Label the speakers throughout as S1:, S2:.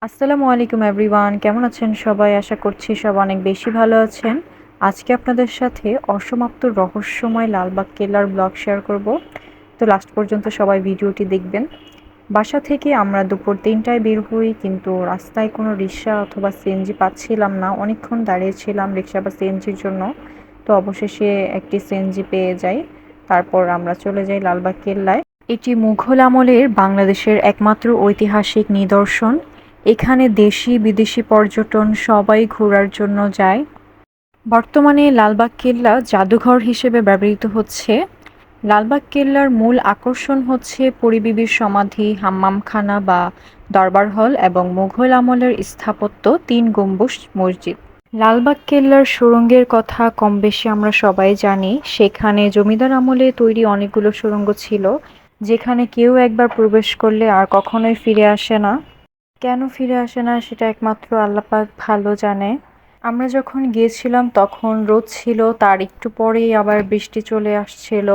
S1: আসসালামু আলাইকুম এভরিওয়ান, কেমন আছেন সবাই? আশা করছি সব অনেক বেশি ভালো আছেন। আজকে আপনাদের সাথে অসমাপ্ত রহস্যময় লালবাগ কেল্লার ব্লগ শেয়ার করব। তো লাস্ট পর্যন্ত সবাই ভিডিওটি দেখবেন। বাসা থেকে আমরা দুপুর ৩টায় বের হই, কিন্তু রাস্তায় কোনো রিক্সা অথবা সিএনজি পাচ্ছিলাম না। অনেকক্ষণ দাঁড়িয়েছিলাম রিক্সা বা সিএনজির জন্য। তো অবশেষে একটি সিএনজি পেয়ে যাই। তারপর আমরা চলে যাই লালবাগ কেল্লায়। এটি মুঘল আমলের বাংলাদেশের একমাত্র ঐতিহাসিক নিদর্শন। এখানে দেশি বিদেশি পর্যটন সবাই ঘোরার জন্য যায়। বর্তমানে লালবাগ কেল্লা জাদুঘর হিসেবে ব্যবহৃত হচ্ছে। লালবাগ কেল্লার মূল আকর্ষণ হচ্ছে পরিবিবির সমাধি, হাম্মামখানা বা দরবার হল এবং মুঘল আমলের স্থাপত্য ৩ গম্বুজ মসজিদ। লালবাগ কেল্লার সুড়ঙ্গের কথা কম বেশি আমরা সবাই জানি। সেখানে জমিদার আমলে তৈরি অনেকগুলো সুড়ঙ্গ ছিল, যেখানে কেউ একবার প্রবেশ করলে আর কখনোই ফিরে আসে না। কেন ফিরে আসে না সেটা একমাত্র আল্লাহ পাক ভালো জানে। আমরা যখন গিয়েছিলাম তখন রোদ ছিল, তার একটু পরেই আবার বৃষ্টি চলে আসছিল।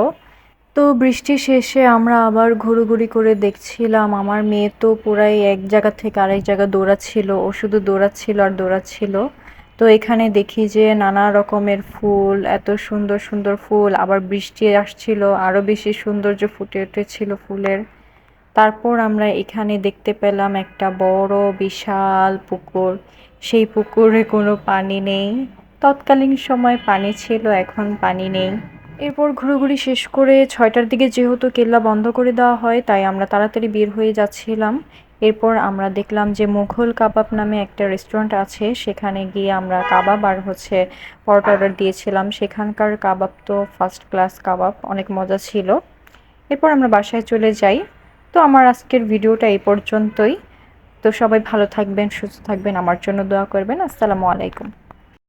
S1: তো বৃষ্টি শেষে আমরা আবার ঘুরোঘুরি করে দেখছিলাম। আমার মেয়ে তো পুরাই এক জায়গা থেকে আরেক জায়গা দৌড়াচ্ছিল, ও শুধু দৌড়াচ্ছিল আর দৌড়াচ্ছিল। তো এখানে দেখি যে নানা রকমের ফুল, এত সুন্দর সুন্দর ফুল, আবার বৃষ্টি আসছিল, আরো বেশি সৌন্দর্য ফুটে উঠেছিল ফুলের। তারপর আমরা এখানে দেখতে পেলাম একটা বড় বিশাল পুকুর। সেই পুকুরে কোনো পানি নেই। তৎকালীন সময় পানি ছিল, এখন পানি নেই। এরপর ঘোরাঘুরি শেষ করে 6টার দিকে যেহেতু কেল্লা বন্ধ করে দেওয়া হয়, তাই আমরা তাড়াতাড়ি বের হয়ে যাচ্ছিলাম। এরপর আমরা দেখলাম যে মুঘল কাবাব নামে একটা রেস্টুরেন্ট আছে, সেখানে গিয়ে আমরা কাবাব আর পরোটা অর্ডার দিয়েছিলাম। সেখানকার কাবাব তো ফার্স্ট ক্লাস কাবাব, অনেক মজা ছিল। এরপর আমরা বাসায় চলে যাই। তো আমার আজকের ভিডিওটা এই পর্যন্তই। তো সবাই ভালো থাকবেন, সুস্থ থাকবেন, আমার জন্য দোয়া করবেন। আসসালামু আলাইকুম।